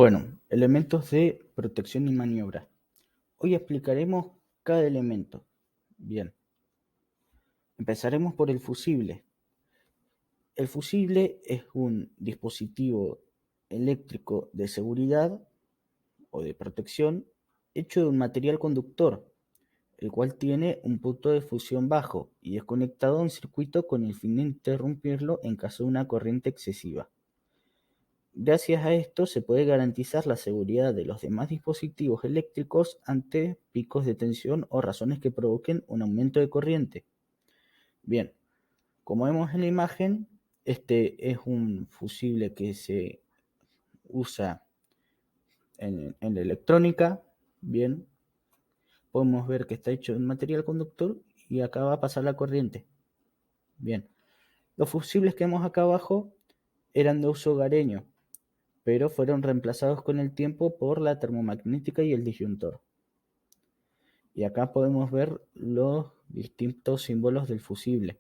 Bueno, elementos de protección y maniobra. Hoy explicaremos cada elemento. Bien, empezaremos por el fusible. El fusible es un dispositivo eléctrico de seguridad o de protección hecho de un material conductor, el cual tiene un punto de fusión bajo y es conectado a un circuito con el fin de interrumpirlo en caso de una corriente excesiva. Gracias a esto se puede garantizar la seguridad de los demás dispositivos eléctricos ante picos de tensión o razones que provoquen un aumento de corriente. Bien, como vemos en la imagen, este es un fusible que se usa en la electrónica. Bien, podemos ver que está hecho de un material conductor y acá va a pasar la corriente. Bien, los fusibles que vemos acá abajo eran de uso hogareño, pero fueron reemplazados con el tiempo por la termomagnética y el disyuntor. Y acá podemos ver los distintos símbolos del fusible.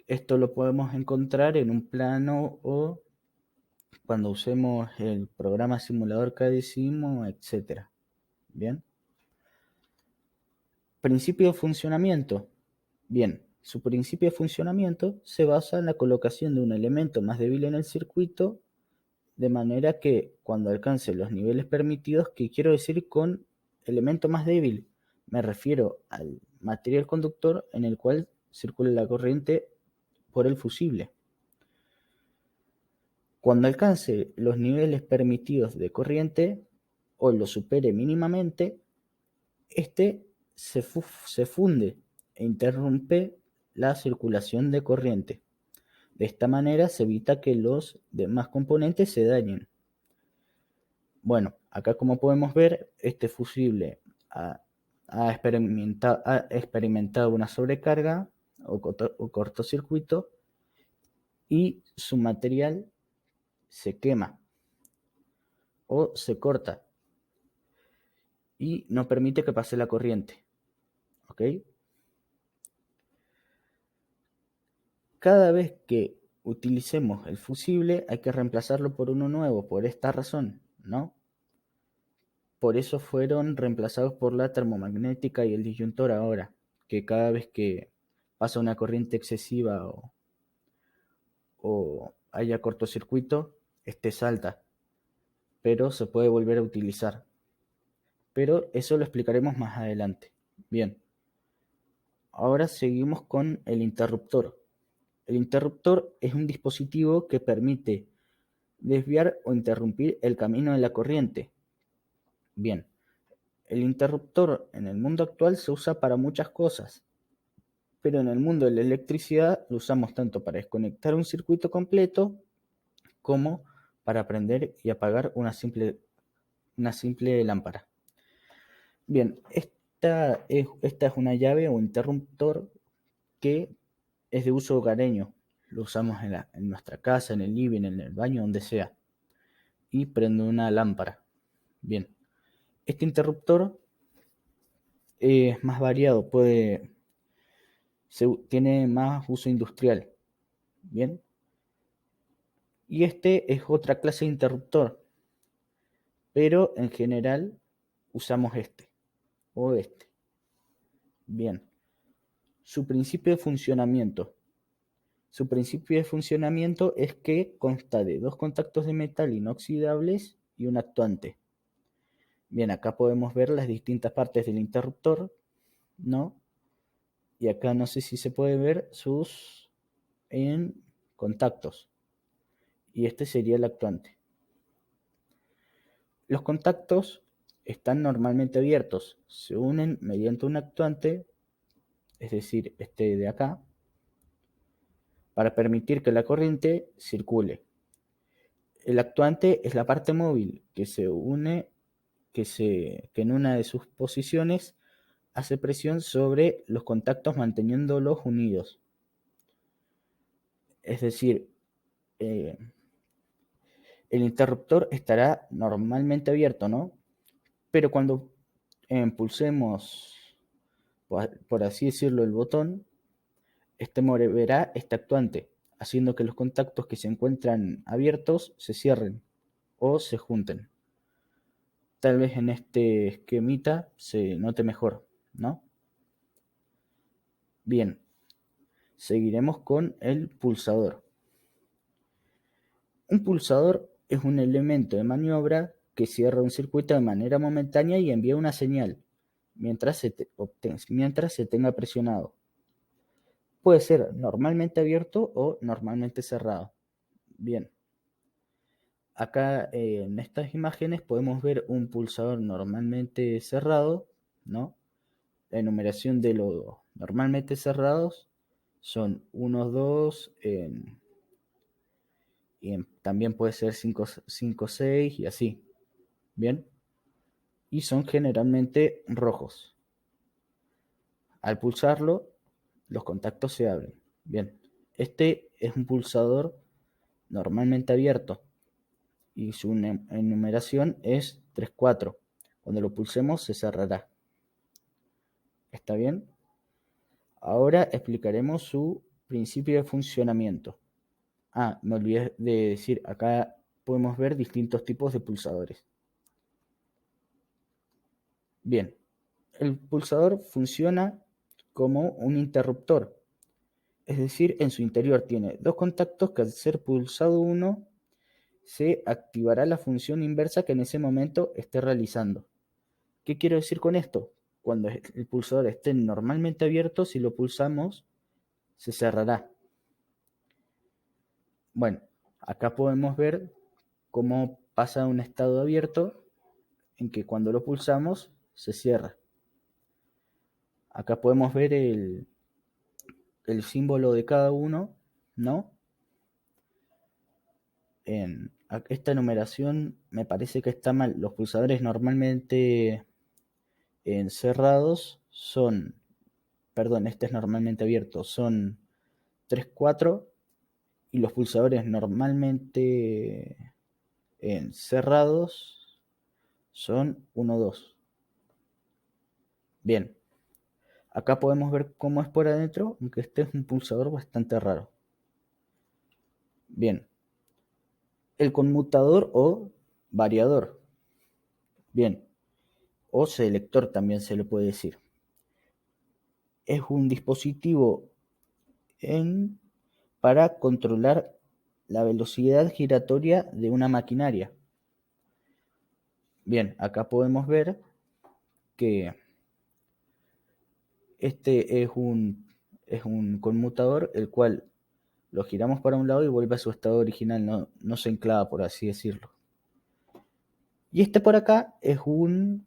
Esto lo podemos encontrar en un plano o cuando usemos el programa simulador Cadecimo, etc. Bien. Principio de funcionamiento. Bien, su principio de funcionamiento se basa en la colocación de un elemento más débil en el circuito, de manera que cuando alcance los niveles permitidos, ¿qué quiero decir con elemento más débil? Me refiero al material conductor en el cual circula la corriente por el fusible. Cuando alcance los niveles permitidos de corriente o lo supere mínimamente, este se funde e interrumpe la circulación de corriente. De esta manera se evita que los demás componentes se dañen. Bueno, acá como podemos ver, este fusible ha experimentado una sobrecarga o cortocircuito y su material se quema o se corta y no permite que pase la corriente. ¿Ok? Cada vez que utilicemos el fusible hay que reemplazarlo por uno nuevo, por esta razón, ¿no? Por eso fueron reemplazados por la termomagnética y el disyuntor ahora, que cada vez que pasa una corriente excesiva o haya cortocircuito, este salta, pero se puede volver a utilizar. Pero eso lo explicaremos más adelante. Bien, ahora seguimos con el interruptor. El interruptor es un dispositivo que permite desviar o interrumpir el camino de la corriente. Bien, el interruptor en el mundo actual se usa para muchas cosas, pero en el mundo de la electricidad lo usamos tanto para desconectar un circuito completo como para prender y apagar una simple lámpara. Bien, esta es una llave o interruptor que es de uso hogareño. Lo usamos en nuestra casa, en el living, en el baño, donde sea. Y prende una lámpara. Bien, este interruptor es más variado, tiene más uso industrial. Bien, y este es otra clase de interruptor, pero en general usamos este o este. Bien, su principio de funcionamiento. Su principio de funcionamiento es que consta de dos contactos de metal inoxidables y un actuante. Bien, acá podemos ver las distintas partes del interruptor, ¿no? Y acá no sé si se puede ver sus contactos. Y este sería el actuante. Los contactos están normalmente abiertos, se unen mediante un actuante, es decir, este de acá, para permitir que la corriente circule. El actuante es la parte móvil que se une, que en una de sus posiciones hace presión sobre los contactos manteniéndolos unidos. Es decir, el interruptor estará normalmente abierto, ¿no? Pero cuando pulsemos, por así decirlo, el botón, este moverá este actuante, haciendo que los contactos que se encuentran abiertos se cierren. o se junten. Tal vez en este esquemita se note mejor, ¿no? Bien, seguiremos con el pulsador. Un pulsador es un elemento de maniobra que cierra un circuito de manera momentánea y envía una señal mientras se tenga presionado. Puede ser normalmente abierto o normalmente cerrado. Bien, acá en estas imágenes podemos ver un pulsador normalmente cerrado, ¿no? La enumeración de los normalmente cerrados son 1, 2, también puede ser 5, 5, 6 y así. Bien, y son generalmente rojos. Al pulsarlo, los contactos se abren. Bien, este es un pulsador normalmente abierto y su enumeración es 3, 4. Cuando lo pulsemos se cerrará. ¿Está bien? Ahora explicaremos su principio de funcionamiento. Me olvidé de decir, acá podemos ver distintos tipos de pulsadores. Bien, el pulsador funciona como un interruptor, es decir, en su interior tiene dos contactos que al ser pulsado uno se activará la función inversa que en ese momento esté realizando. ¿Qué quiero decir con esto? Cuando el pulsador esté normalmente abierto, si lo pulsamos, se cerrará. Bueno, acá podemos ver cómo pasa de un estado abierto en que cuando lo pulsamos se cierra. Acá podemos ver el símbolo de cada uno, ¿no? En esta numeración me parece que está mal. Los pulsadores normalmente cerrados son, perdón, este es normalmente abierto, son 3, 4 y los pulsadores normalmente cerrados son 1, 2. Bien, acá podemos ver cómo es por adentro, aunque este es un pulsador bastante raro. Bien, el conmutador o variador. Bien, o selector también se le puede decir. Es un dispositivo para controlar la velocidad giratoria de una maquinaria. Bien, acá podemos ver que este es un conmutador el cual lo giramos para un lado y vuelve a su estado original, no se enclava, por así decirlo. Y este por acá es un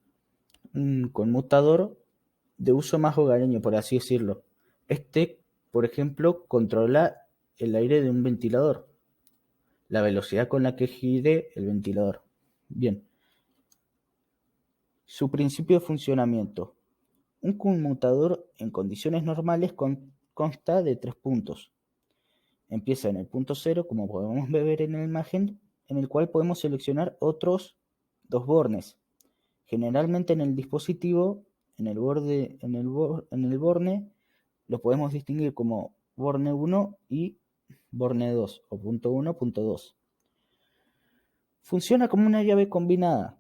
conmutador de uso más hogareño, por así decirlo. Este, por ejemplo, controla el aire de un ventilador, la velocidad con la que gire el ventilador. Bien, su principio de funcionamiento. Un conmutador en condiciones normales consta de 3 puntos. Empieza en el punto 0, como podemos ver en la imagen, en el cual podemos seleccionar otros 2 bornes. Generalmente en el dispositivo, en el borne, lo podemos distinguir como borne 1 y borne 2, o punto 1, punto 2. Funciona como una llave combinada.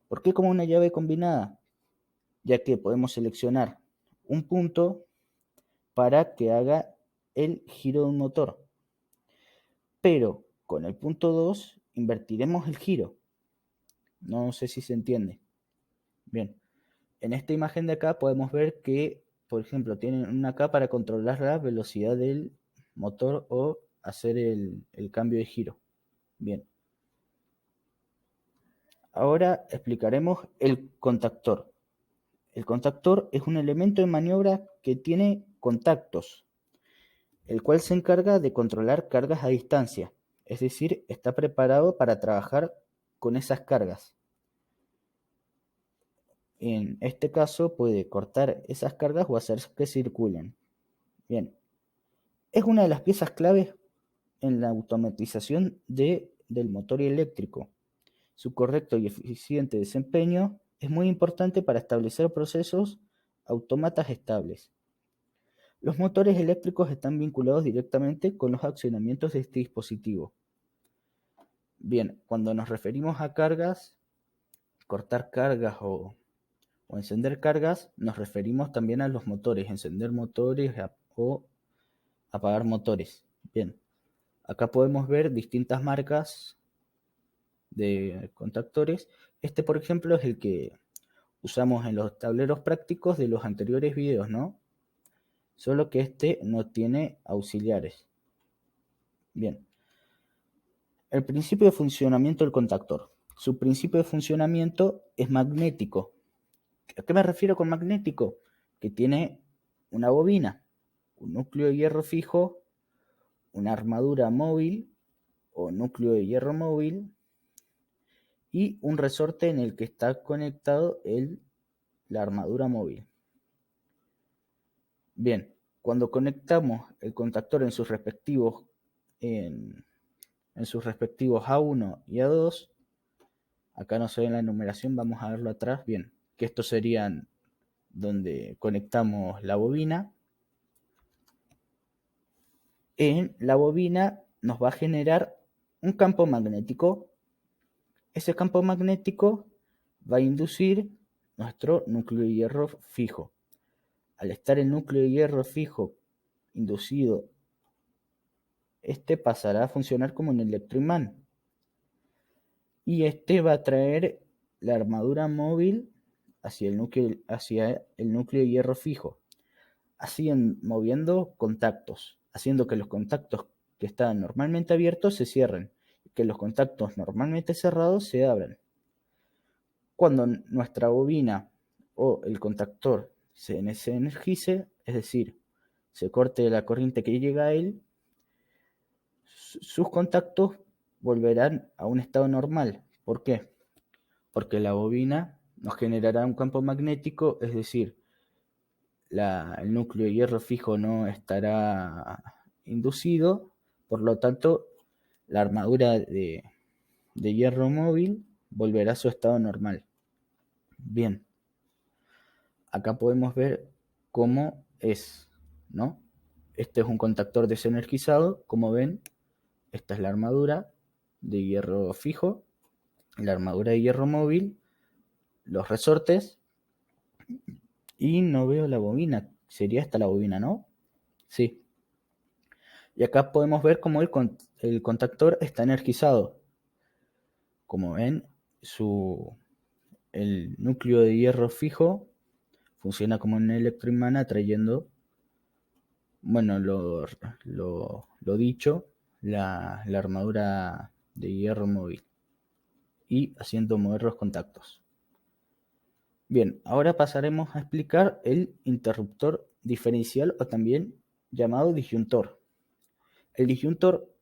¿Por qué como una llave combinada? Ya que podemos seleccionar un punto para que haga el giro de un motor. Pero con el punto 2 invertiremos el giro. No sé si se entiende. Bien, en esta imagen de acá podemos ver que, por ejemplo, tienen una acá para controlar la velocidad del motor o hacer el cambio de giro. Bien. Ahora explicaremos el contactor. El contactor es un elemento de maniobra que tiene contactos, el cual se encarga de controlar cargas a distancia, es decir, está preparado para trabajar con esas cargas. En este caso puede cortar esas cargas o hacer que circulen. Bien, es una de las piezas claves en la automatización del motor eléctrico. Su correcto y eficiente desempeño es muy importante para establecer procesos autómatas estables. Los motores eléctricos están vinculados directamente con los accionamientos de este dispositivo. Bien, cuando nos referimos a cargas, cortar cargas o encender cargas, nos referimos también a los motores, encender motores o apagar motores. Bien, acá podemos ver distintas marcas de contactores. Este, por ejemplo, es el que usamos en los tableros prácticos de los anteriores videos, ¿no? Solo que este no tiene auxiliares. Bien, el principio de funcionamiento del contactor. Su principio de funcionamiento es magnético. ¿A qué me refiero con magnético? Que tiene una bobina, un núcleo de hierro fijo, una armadura móvil o núcleo de hierro móvil y un resorte en el que está conectado la armadura móvil. Bien, cuando conectamos el contactor en sus respectivos A1 y A2, acá no se ve en la numeración, vamos a verlo atrás, bien, que estos serían donde conectamos la bobina. En la bobina nos va a generar un campo magnético. Ese campo magnético va a inducir nuestro núcleo de hierro fijo. Al estar el núcleo de hierro fijo inducido, este pasará a funcionar como un electroimán. Y este va a traer la armadura móvil hacia el núcleo de hierro fijo, así moviendo contactos, haciendo que los contactos que están normalmente abiertos se cierren, y que los contactos normalmente cerrados se abran. Cuando nuestra bobina o el contactor se energice, es decir, se corte la corriente que llega a él, sus contactos volverán a un estado normal. ¿Por qué? Porque la bobina nos generará un campo magnético, es decir, el núcleo de hierro fijo no estará inducido, por lo tanto, la armadura de hierro móvil volverá a su estado normal. Bien, acá podemos ver cómo es, ¿no? Este es un contactor desenergizado, como ven, esta es la armadura de hierro fijo, la armadura de hierro móvil, los resortes, y no veo la bobina. Sería esta la bobina, ¿no? Sí. Y acá podemos ver cómo el contactor está energizado. Como ven, el núcleo de hierro fijo funciona como un electroimán atrayendo, bueno, lo dicho, la armadura de hierro móvil y haciendo mover los contactos. Bien, ahora pasaremos a explicar el interruptor diferencial o también llamado disyuntor. El disyuntor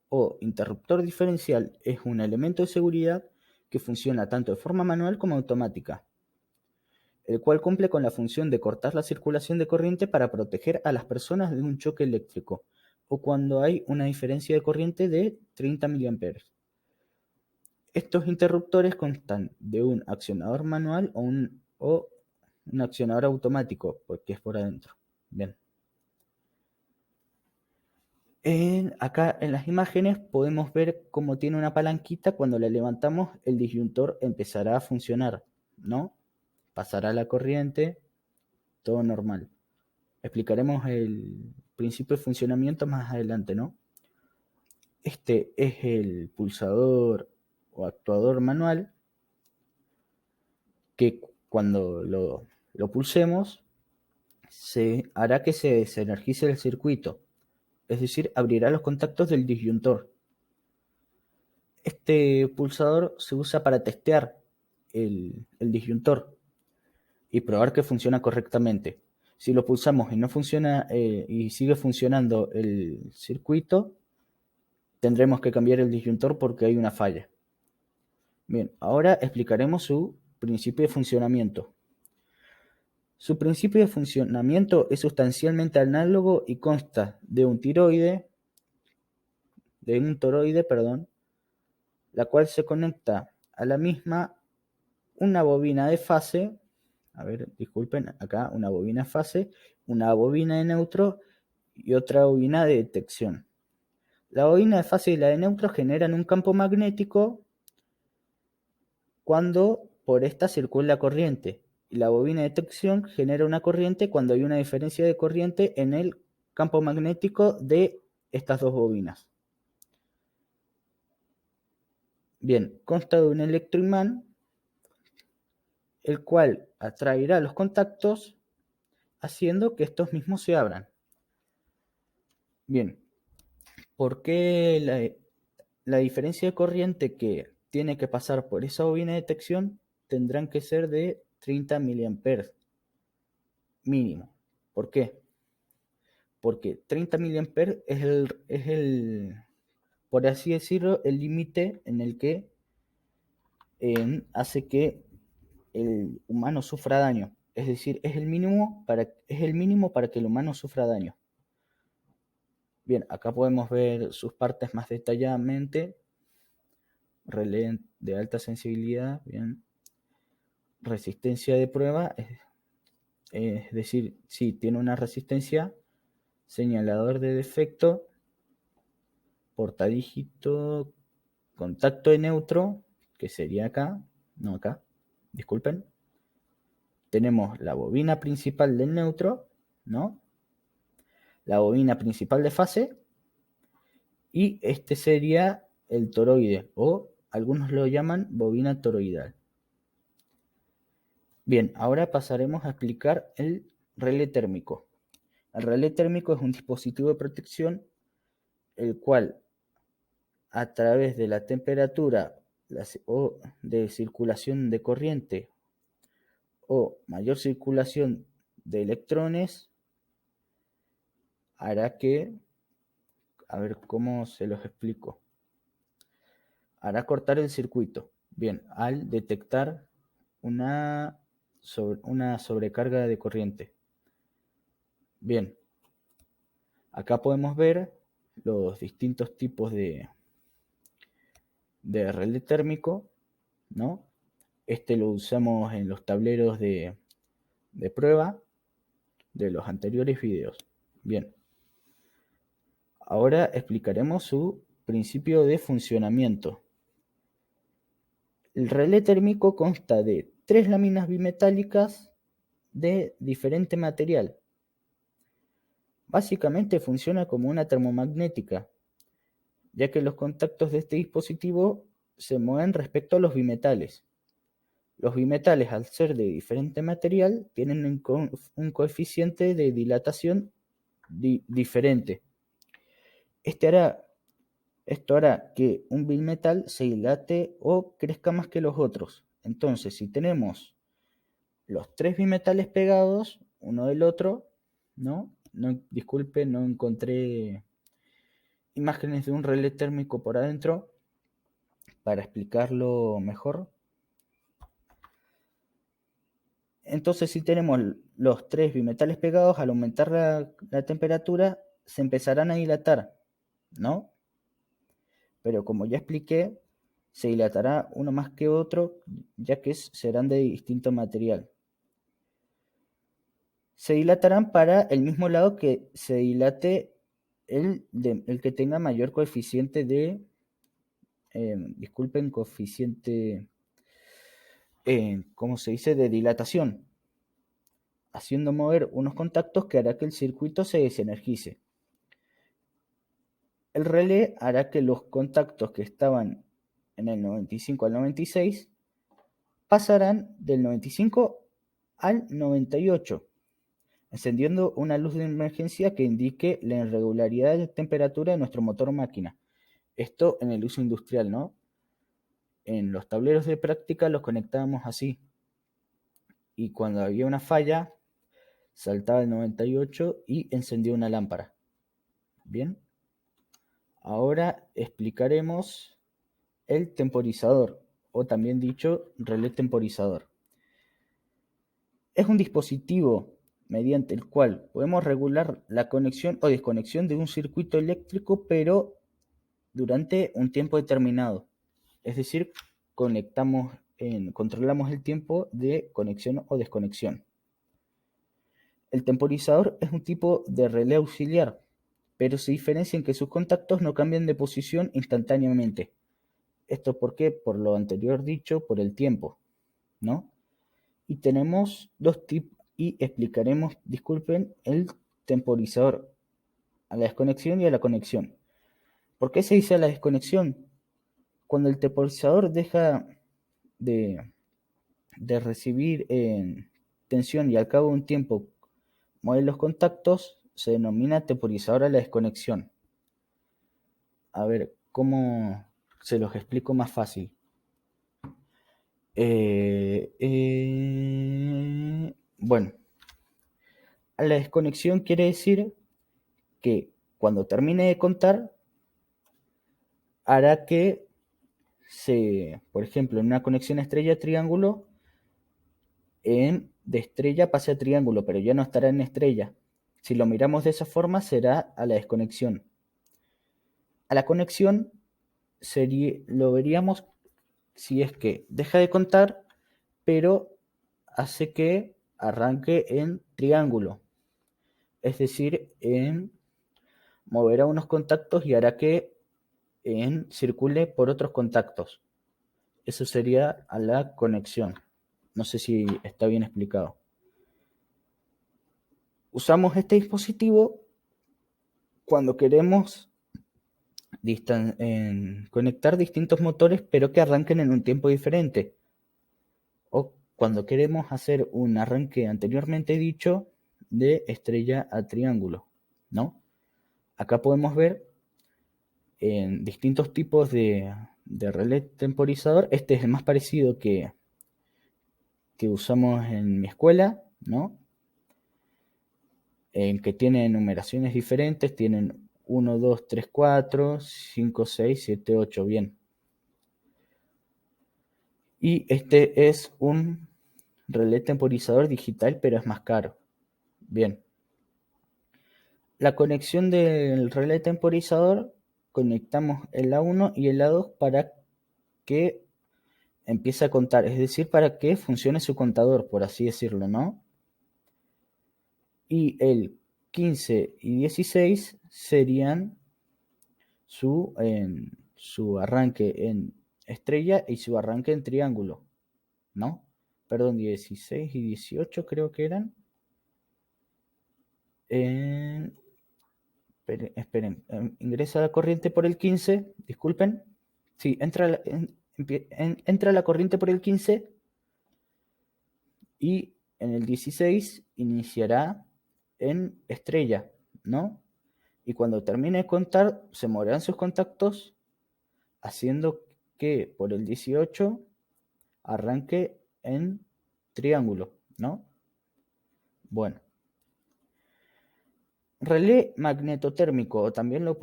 o interruptor diferencial es un elemento de seguridad que funciona tanto de forma manual como automática, el cual cumple con la función de cortar la circulación de corriente para proteger a las personas de un choque eléctrico o cuando hay una diferencia de corriente de 30 mA. Estos interruptores constan de un accionador manual o un accionador automático, porque es por adentro. Bien. Acá en las imágenes podemos ver cómo tiene una palanquita. Cuando la levantamos, el disyuntor empezará a funcionar, ¿no? Pasará la corriente, todo normal. Explicaremos el principio de funcionamiento más adelante, ¿no? Este es el pulsador o actuador manual que cuando lo pulsemos se hará que se desenergice el circuito, es decir, abrirá los contactos del disyuntor. Este pulsador se usa para testear el disyuntor y probar que funciona correctamente. Si lo pulsamos y no funciona y sigue funcionando el circuito, tendremos que cambiar el disyuntor porque hay una falla. Bien, ahora explicaremos su principio de funcionamiento. Su principio de funcionamiento es sustancialmente análogo y consta de un toroide, la cual se conecta a la misma una bobina de fase, disculpen, acá una bobina de fase, una bobina de neutro y otra bobina de detección. La bobina de fase y la de neutro generan un campo magnético cuando por esta circula corriente. Y la bobina de detección genera una corriente cuando hay una diferencia de corriente en el campo magnético de estas dos bobinas. Bien, consta de un electroimán, el cual atraerá los contactos haciendo que estos mismos se abran. Bien, ¿por qué la diferencia de corriente que tiene que pasar por esa bobina de detección tendrán que ser de 30 mA mínimo? ¿Por qué? Porque 30 mA es por así decirlo, el límite en el que hace que el humano sufra daño. Es decir, es el mínimo para que el humano sufra daño. Bien, acá podemos ver sus partes más detalladamente. Relé de alta sensibilidad, bien. Resistencia de prueba, es decir, sí, tiene una resistencia. Señalador de defecto, portadígito, contacto de neutro, que sería acá, no acá, disculpen. Tenemos la bobina principal del neutro, ¿no? La bobina principal de fase, y este sería el toroide, o algunos lo llaman bobina toroidal. Bien, ahora pasaremos a explicar el relé térmico. El relé térmico es un dispositivo de protección el cual a través de la temperatura o de circulación de corriente o mayor circulación de electrones hará que, a ver cómo se los explico, hará cortar el circuito. Bien, al detectar una sobrecarga de corriente. Bien, acá podemos ver los distintos tipos de relé térmico, ¿no? Este lo usamos en los tableros de prueba de los anteriores videos. Bien, ahora explicaremos su principio de funcionamiento. El relé térmico consta de 3 láminas bimetálicas de diferente material. Básicamente funciona como una termomagnética, ya que los contactos de este dispositivo se mueven respecto a los bimetales. Los bimetales, al ser de diferente material, tienen un coeficiente de dilatación diferente. Esto hará que un bimetal se dilate o crezca más que los otros. Entonces, si tenemos los 3 bimetales pegados uno del otro, ¿no? Disculpe, no encontré imágenes de un relé térmico por adentro para explicarlo mejor. Entonces, si tenemos los 3 bimetales pegados, al aumentar la temperatura, se empezarán a dilatar, ¿no? Pero como ya expliqué, se dilatará uno más que otro, ya que serán de distinto material. Se dilatarán para el mismo lado que se dilate el que tenga mayor coeficiente de, disculpen, coeficiente, ¿cómo se dice?, de dilatación, haciendo mover unos contactos que hará que el circuito se desenergice. El relé hará que los contactos que estaban en el 95 al 96 pasarán del 95 al 98, encendiendo una luz de emergencia que indique la irregularidad de temperatura de nuestro motor máquina. Esto en el uso industrial, ¿no? En los tableros de práctica los conectábamos así. Y cuando había una falla, saltaba el 98 y encendía una lámpara. Bien. Ahora explicaremos el temporizador, o también dicho relé temporizador. Es un dispositivo mediante el cual podemos regular la conexión o desconexión de un circuito eléctrico, pero durante un tiempo determinado. Es decir, controlamos el tiempo de conexión o desconexión. El temporizador es un tipo de relé auxiliar, pero se diferencia en que sus contactos no cambian de posición instantáneamente. ¿Esto por qué? Por lo anterior dicho, por el tiempo, ¿no? Y tenemos dos tipos, y explicaremos, disculpen, el temporizador, a la desconexión y a la conexión. ¿Por qué se dice a la desconexión? Cuando el temporizador deja de, de recibir tensión y al cabo de un tiempo mueve los contactos, se denomina temporizador a la desconexión. A ver, ¿cómo se los explico más fácil? Bueno, a la desconexión quiere decir que cuando termine de contar, hará que por ejemplo, en una conexión estrella-triángulo, de estrella pase a triángulo, pero ya no estará en estrella. Si lo miramos de esa forma, será a la desconexión. A la conexión lo veríamos si es que deja de contar, pero hace que arranque en triángulo. Es decir, moverá unos contactos y hará que circule por otros contactos. Eso sería a la conexión. No sé si está bien explicado. Usamos este dispositivo cuando queremos conectar distintos motores, pero que arranquen en un tiempo diferente. O cuando queremos hacer un arranque anteriormente dicho de estrella a triángulo, ¿no? Acá podemos ver en distintos tipos de relé temporizador. Este es el más parecido que usamos en mi escuela, ¿no? En que tiene numeraciones diferentes, tienen 1, 2, 3, 4, 5, 6, 7, 8, bien. Y este es un relé temporizador digital, pero es más caro. Bien. La conexión del relé temporizador, conectamos el A1 y el A2 para que empiece a contar, es decir, para que funcione su contador, por así decirlo, ¿no? Y el 15 y 16 serían su arranque en estrella y su arranque en triángulo, ¿no? Perdón, 16 y 18 creo que eran. Esperen, ingresa la corriente por el 15, disculpen. Sí, entra la corriente por el 15 y en el 16 iniciará en estrella, ¿no? Y cuando termine de contar, se moverán sus contactos, haciendo que por el 18 arranque en triángulo, ¿no? Bueno, relé magnetotérmico, o también lo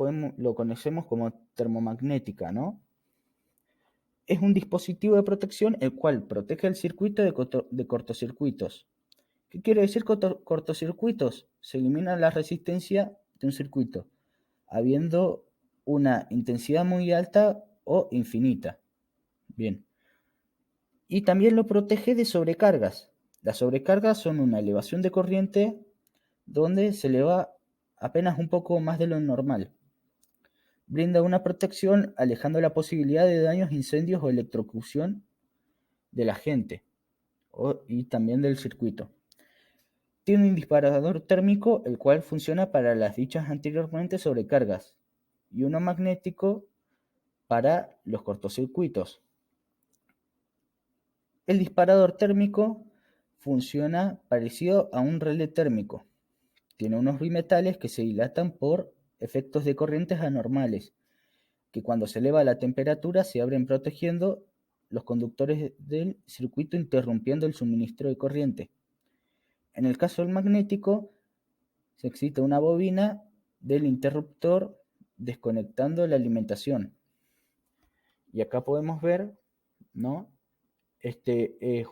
conocemos como termomagnética, ¿no? Es un dispositivo de protección el cual protege el circuito de cortocircuitos. ¿Qué quiere decir cortocircuitos? Se elimina la resistencia de un circuito, habiendo una intensidad muy alta o infinita. Bien. Y también lo protege de sobrecargas. Las sobrecargas son una elevación de corriente donde se eleva apenas un poco más de lo normal. Brinda una protección alejando la posibilidad de daños, incendios o electrocución de la gente y también del circuito. Tiene un disparador térmico el cual funciona para las dichas anteriormente sobrecargas y uno magnético para los cortocircuitos. El disparador térmico funciona parecido a un relé térmico. Tiene unos bimetales que se dilatan por efectos de corrientes anormales, que cuando se eleva la temperatura se abren protegiendo los conductores del circuito, interrumpiendo el suministro de corriente. En el caso del magnético, se excita una bobina del interruptor desconectando la alimentación. Y acá podemos ver, ¿no? Este es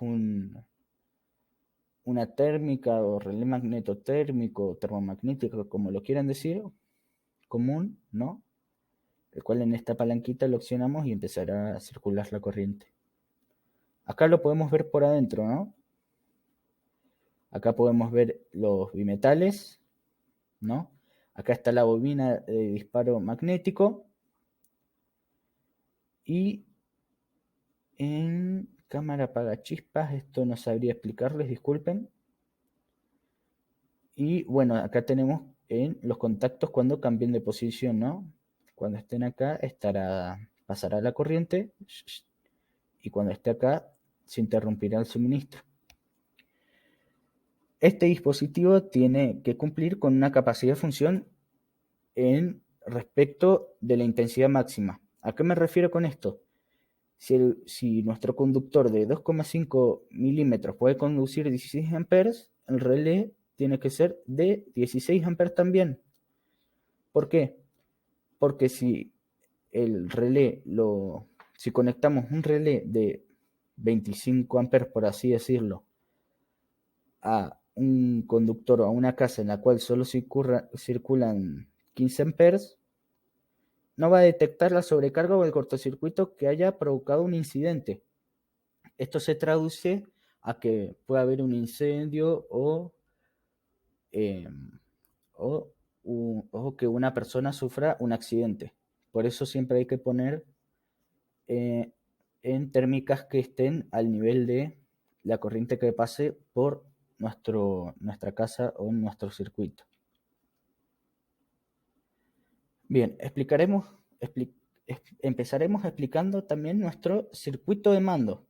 una térmica o relé magnetotérmico, termomagnético, como lo quieran decir, común, ¿no? El cual en esta palanquita lo accionamos y empezará a circular la corriente. Acá lo podemos ver por adentro, ¿no? Acá podemos ver los bimetales, ¿no? Acá está la bobina de disparo magnético. Y en cámara apagachispas, esto no sabría explicarles, disculpen. Y bueno, acá tenemos en los contactos cuando cambien de posición, ¿no? Cuando estén acá pasará la corriente y cuando esté acá se interrumpirá el suministro. Este dispositivo tiene que cumplir con una capacidad de función en respecto de la intensidad máxima. ¿A qué me refiero con esto? Si nuestro conductor de 2,5 milímetros puede conducir 16 amperes, el relé tiene que ser de 16 amperes también. ¿Por qué? Porque si si conectamos un relé de 25 amperes, por así decirlo, a un conductor o a una casa en la cual solo circulan 15 amperes, no va a detectar la sobrecarga o el cortocircuito que haya provocado un incidente. Esto se traduce a que pueda haber un incendio eh, o que una persona sufra un accidente. Por eso siempre hay que poner en térmicas que estén al nivel de la corriente que pase por nuestra casa o nuestro circuito. Bien, empezaremos explicando también nuestro circuito de mando.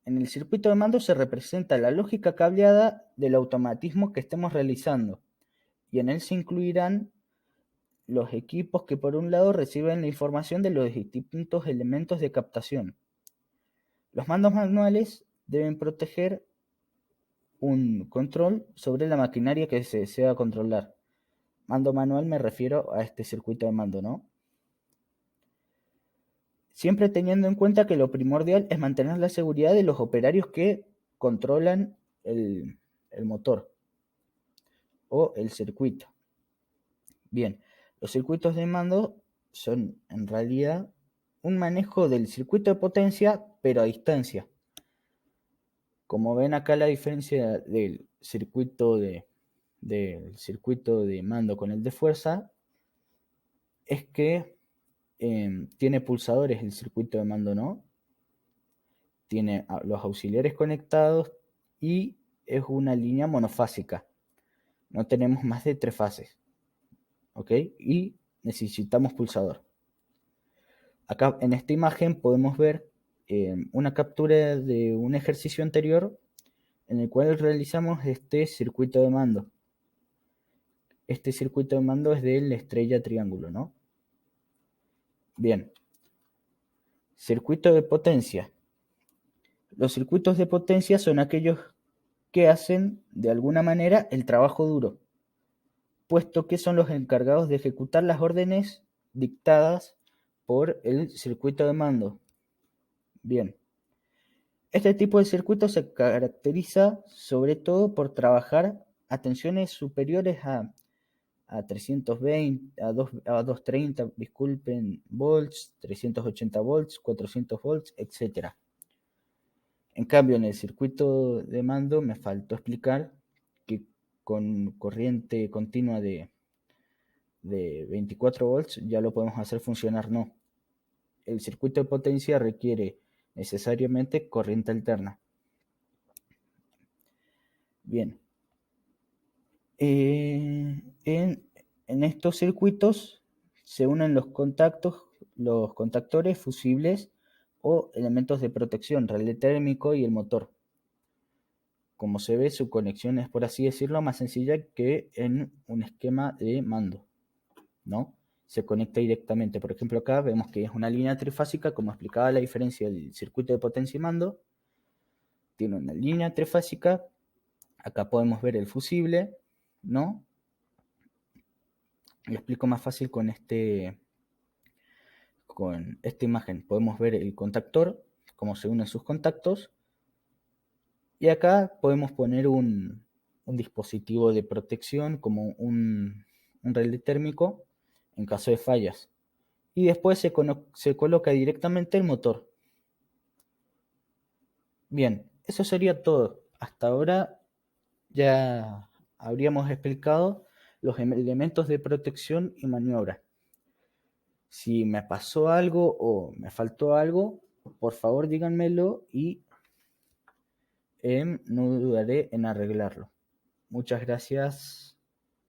En el circuito de mando se representa la lógica cableada del automatismo que estemos realizando, y en él se incluirán los equipos que por un lado reciben la información de los distintos elementos de captación. Los mandos manuales deben proteger un control sobre la maquinaria que se desea controlar. Mando manual me refiero a este circuito de mando, ¿no? Siempre teniendo en cuenta que lo primordial es mantener la seguridad de los operarios que controlan el motor o el circuito. Bien, los circuitos de mando son en realidad un manejo del circuito de potencia, pero a distancia. Como ven acá, la diferencia del circuito de mando con el de fuerza es que tiene pulsadores el circuito de mando, ¿no? Tiene los auxiliares conectados y es una línea monofásica. No tenemos más de 3 fases, ¿ok? Y necesitamos pulsador. Acá en esta imagen podemos ver una captura de un ejercicio anterior en el cual realizamos este circuito de mando. Este circuito de mando es de la estrella triángulo, ¿no? Bien. Circuito de potencia. Los circuitos de potencia son aquellos que hacen de alguna manera el trabajo duro, puesto que son los encargados de ejecutar las órdenes dictadas por el circuito de mando. Bien. Este tipo de circuito se caracteriza sobre todo por trabajar a tensiones superiores a 320, a 230, disculpen, volts, 380 volts, 400 volts, etc. En cambio, en el circuito de mando me faltó explicar que con corriente continua de 24 volts ya lo podemos hacer funcionar, no. El circuito de potencia requiere necesariamente corriente alterna. Bien. En estos circuitos se unen los contactores fusibles o elementos de protección, relé térmico y el motor. Como se ve, su conexión es, por así decirlo, más sencilla que en un esquema de mando, ¿no? Se conecta directamente. Por ejemplo, acá vemos que es una línea trifásica, como explicaba la diferencia del circuito de potencia y mando. Tiene una línea trifásica. Acá podemos ver el fusible, ¿no? Lo explico más fácil con esta imagen. Podemos ver el contactor, cómo se unen sus contactos. Y acá podemos poner un dispositivo de protección como un relé térmico en caso de fallas. Y después se coloca directamente el motor. Bien, eso sería todo. Hasta ahora ya habríamos explicado los elementos de protección y maniobra. Si me pasó algo o me faltó algo, por favor díganmelo y no dudaré en arreglarlo. Muchas gracias.